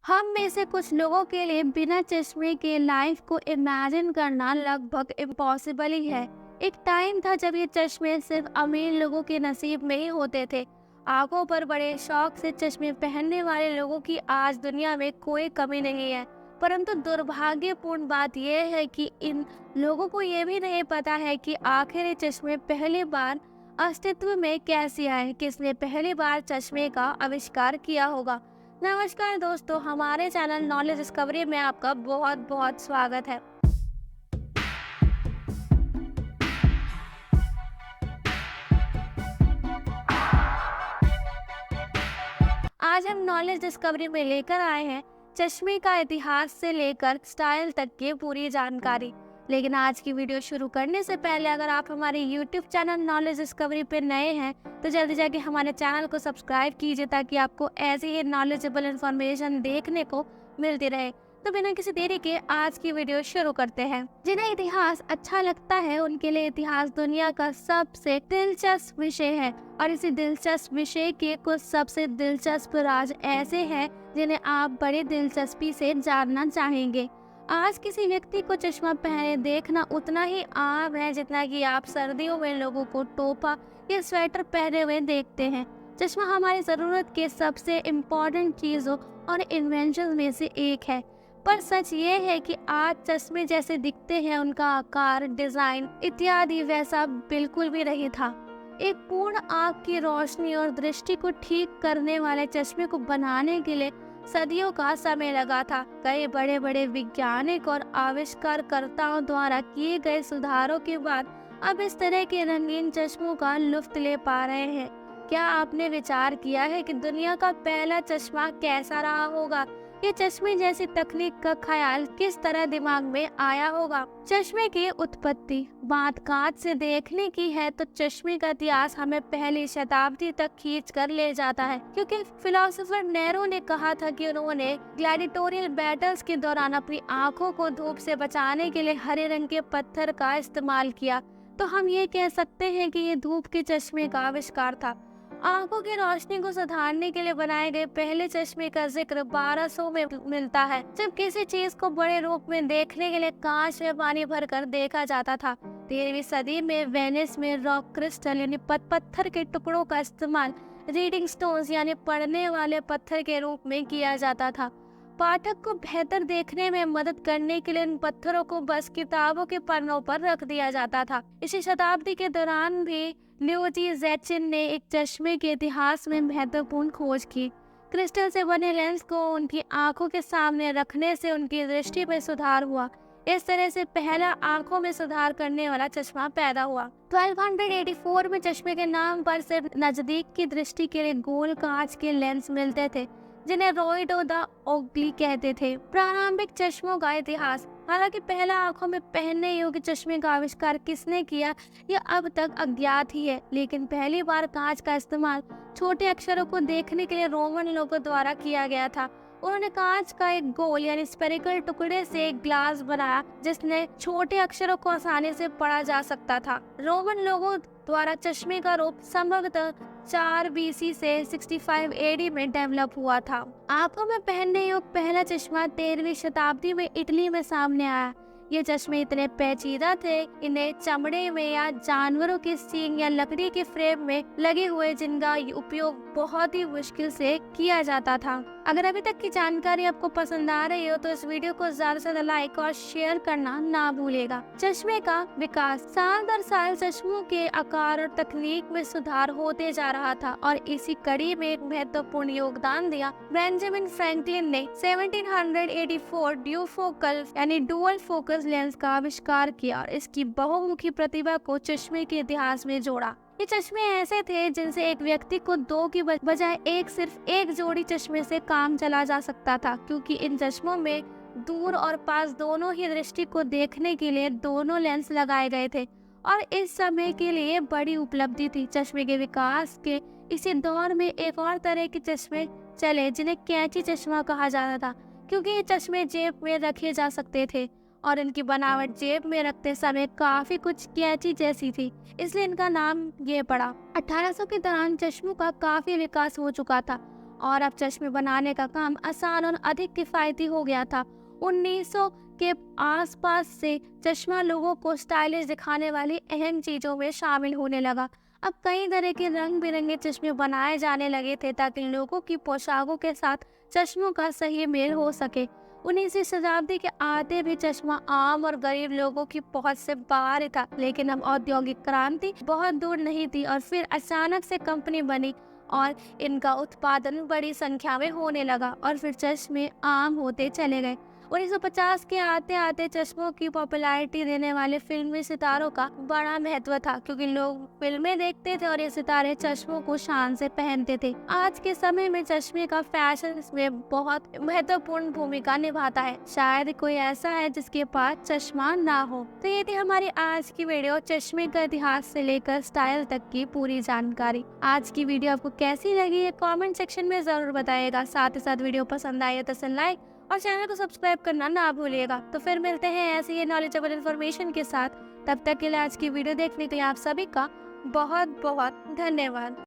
हम में से कुछ लोगों के लिए बिना चश्मे के लाइफ को इमेजिन करना लगभग इम्पॉसिबल ही है। एक टाइम था जब ये चश्मे सिर्फ अमीर लोगों के नसीब में ही होते थे। आंखों पर बड़े शौक से चश्मे पहनने वाले लोगों की आज दुनिया में कोई कमी नहीं है। परंतु दुर्भाग्यपूर्ण बात यह है कि इन लोगों को ये भी नहीं पता है कि आखिर ये चश्मे पहली बार अस्तित्व में कैसे आए, किसने पहली बार चश्मे का आविष्कार किया होगा। नमस्कार दोस्तों, हमारे चैनल नॉलेज डिस्कवरी में आपका बहुत बहुत स्वागत है। आज हम नॉलेज डिस्कवरी में लेकर आए हैं चश्मे का इतिहास से लेकर स्टाइल तक की पूरी जानकारी। लेकिन आज की वीडियो शुरू करने से पहले अगर आप हमारे YouTube चैनल नॉलेज डिस्कवरी पे नए हैं तो जल्दी जाके हमारे चैनल को सब्सक्राइब कीजिए ताकि आपको ऐसी ही नॉलेजेबल इंफॉर्मेशन देखने को मिलती रहे। तो बिना किसी देरी के आज की वीडियो शुरू करते हैं। जिन्हें इतिहास अच्छा लगता है उनके लिए इतिहास दुनिया का सबसे दिलचस्प विषय है और इसी दिलचस्प विषय के कुछ सबसे दिलचस्प राज ऐसे हैं जिन्हें आप बड़ी दिलचस्पी से जानना चाहेंगे। आज किसी व्यक्ति को चश्मा पहने देखना उतना ही आम है जितना कि आप सर्दियों में लोगों को टोपा या स्वेटर पहने हुए देखते हैं। चश्मा हमारी जरूरत के सबसे इम्पोर्टेंट चीजों और इन्वेंशन में से एक है। पर सच ये है कि आज चश्मे जैसे दिखते हैं उनका आकार, डिजाइन इत्यादि वैसा बिल्कुल भी नहीं था। एक पूर्ण आँख की रोशनी और दृष्टि को ठीक करने वाले चश्मे को बनाने के लिए सदियों का समय लगा था। कई बड़े बड़े वैज्ञानिक और आविष्कारकर्ताओं द्वारा किए गए सुधारों के बाद अब इस तरह के रंगीन चश्मों का लुत्फ ले पा रहे हैं। क्या आपने विचार किया है कि दुनिया का पहला चश्मा कैसा रहा होगा? ये चश्मे जैसी तकनीक का ख्याल किस तरह दिमाग में आया होगा? चश्मे की उत्पत्ति बात कांच से देखने की है तो चश्मे का इतिहास हमें पहली शताब्दी तक खींच कर ले जाता है, क्योंकि फिलोसोफर नेहरू ने कहा था कि उन्होंने ग्लैडिएटोरियल बैटल्स के दौरान अपनी आंखों को धूप से बचाने के लिए हरे रंग के पत्थर का इस्तेमाल किया। तो हम ये कह सकते हैं कि ये धूप के चश्मे का आविष्कार था। आंखों की रोशनी को सुधारने के लिए बनाए गए पहले चश्मे का जिक्र 1200 में मिलता है, जब किसी चीज को बड़े रूप में देखने के लिए कांच में पानी भरकर देखा जाता था। 13वीं सदी में वेनिस में रॉक क्रिस्टल यानी पत्थर के टुकड़ों का इस्तेमाल रीडिंग स्टोन्स यानी पढ़ने वाले पत्थर के रूप में किया जाता था। पाठक को बेहतर देखने में मदद करने के लिए इन पत्थरों को बस किताबों के पन्नों पर रख दिया जाता था। इसी शताब्दी के दौरान भी लियोजी ज़ेचिन ने एक चश्मे के इतिहास में महत्वपूर्ण खोज की। क्रिस्टल से बने लेंस को उनकी आंखों के सामने रखने से उनकी दृष्टि में सुधार हुआ। इस तरह से पहला आंखों में सुधार करने वाला चश्मा पैदा हुआ। 1284 में चश्मे के नाम पर सिर्फ नजदीक की दृष्टि के लिए गोल कांच के लेंस मिलते थे, जिन्हें रॉयडो द ओग्ली कहते थे। प्रारंभिक चश्मों का इतिहास हालांकि पहला आंखों में पहनने योग्य चश्मे का आविष्कार किसने किया यह अब तक अज्ञात ही है, लेकिन पहली बार कांच का इस्तेमाल छोटे अक्षरों को देखने के लिए रोमन लोगों द्वारा किया गया था। उन्होंने कांच का एक गोल यानी स्फेरिकल टुकड़े से एक ग्लास बनाया जिसने छोटे अक्षरों को आसानी से पढ़ा जा सकता था। रोमन लोगों द्वारा चश्मे का रूप संभवतः 4 BC से 65 AD में डेवलप हुआ था। आंखों में पहनने योग्य पहला चश्मा 13वीं शताब्दी में इटली में सामने आया। ये चश्मे इतने पेचीदा थे, इन्हें चमड़े में या जानवरों के सींग या लकड़ी के फ्रेम में लगे हुए जिनका उपयोग बहुत ही मुश्किल से किया जाता था। अगर अभी तक की जानकारी आपको पसंद आ रही हो तो इस वीडियो को ज्यादा से ज्यादा लाइक और शेयर करना ना भूलेगा। चश्मे का विकास साल दर साल चश्मों के आकार और तकनीक में सुधार होते जा रहा था और इसी कड़ी में एक महत्वपूर्ण योगदान दिया बेंजामिन फ्रैंकलिन ने 1784 ड्यूफोकल यानी डुअल फोकस लेंस का आविष्कार किया और इसकी बहुमुखी प्रतिभा को चश्मे के इतिहास में जोड़ा। ये चश्मे ऐसे थे जिनसे एक व्यक्ति को दो की बजाय सिर्फ एक जोड़ी चश्मे से काम चला जा सकता था, क्योंकि इन चश्मों में दूर और पास दोनों ही दृष्टि को देखने के लिए दोनों लेंस लगाए गए थे और इस समय के लिए बड़ी उपलब्धि थी। चश्मे के विकास के इसी दौर में एक और तरह के चश्मे चले जिन्हें कैंची चश्मा कहा जाता था, क्योंकि ये चश्मे जेब में रखे जा सकते थे और इनकी बनावट जेब में रखते समय काफी कुछ कैंची जैसी थी, इसलिए इनका नाम ये पड़ा। 1800 के दौरान चश्मों का काफी विकास हो चुका था और अब चश्मे बनाने का काम आसान और अधिक किफ़ायती हो गया था। 1900 के आसपास से चश्मा लोगों को स्टाइलिश दिखाने वाली अहम चीज़ों में शामिल होने लगा। अब कई तरह के रंग बिरंगे चश्मे बनाए जाने लगे थे ताकि लोगों की पोशाकों के साथ चश्मों का सही मेल हो सके। 19वीं शताब्दी के आते भी चश्मा आम और गरीब लोगों की पहुंच से बाहर था, लेकिन अब औद्योगिक क्रांति बहुत दूर नहीं थी और फिर अचानक से कंपनी बनी और इनका उत्पादन बड़ी संख्या में होने लगा और फिर चश्मे आम होते चले गए। 1950 के आते आते चश्मों की पॉपुलैरिटी देने वाले फिल्मी सितारों का बड़ा महत्व था, क्योंकि लोग फिल्में देखते थे और ये सितारे चश्मों को शान से पहनते थे। आज के समय में चश्मे का फैशन में बहुत महत्वपूर्ण भूमिका निभाता है। शायद कोई ऐसा है जिसके पास चश्मा ना हो। तो ये थी हमारी आज की वीडियो, चश्मे का इतिहास से लेकर स्टाइल तक की पूरी जानकारी। आज की वीडियो आपको कैसी लगी है कमेंट सेक्शन में जरूर बताइएगा। साथ ही साथ वीडियो पसंद आए तो लाइक और चैनल को सब्सक्राइब करना ना भूलिएगा। तो फिर मिलते हैं ऐसे ही नॉलेजेबल इन्फॉर्मेशन के साथ। तब तक के लिए आज की वीडियो देखने के लिए आप सभी का बहुत बहुत धन्यवाद।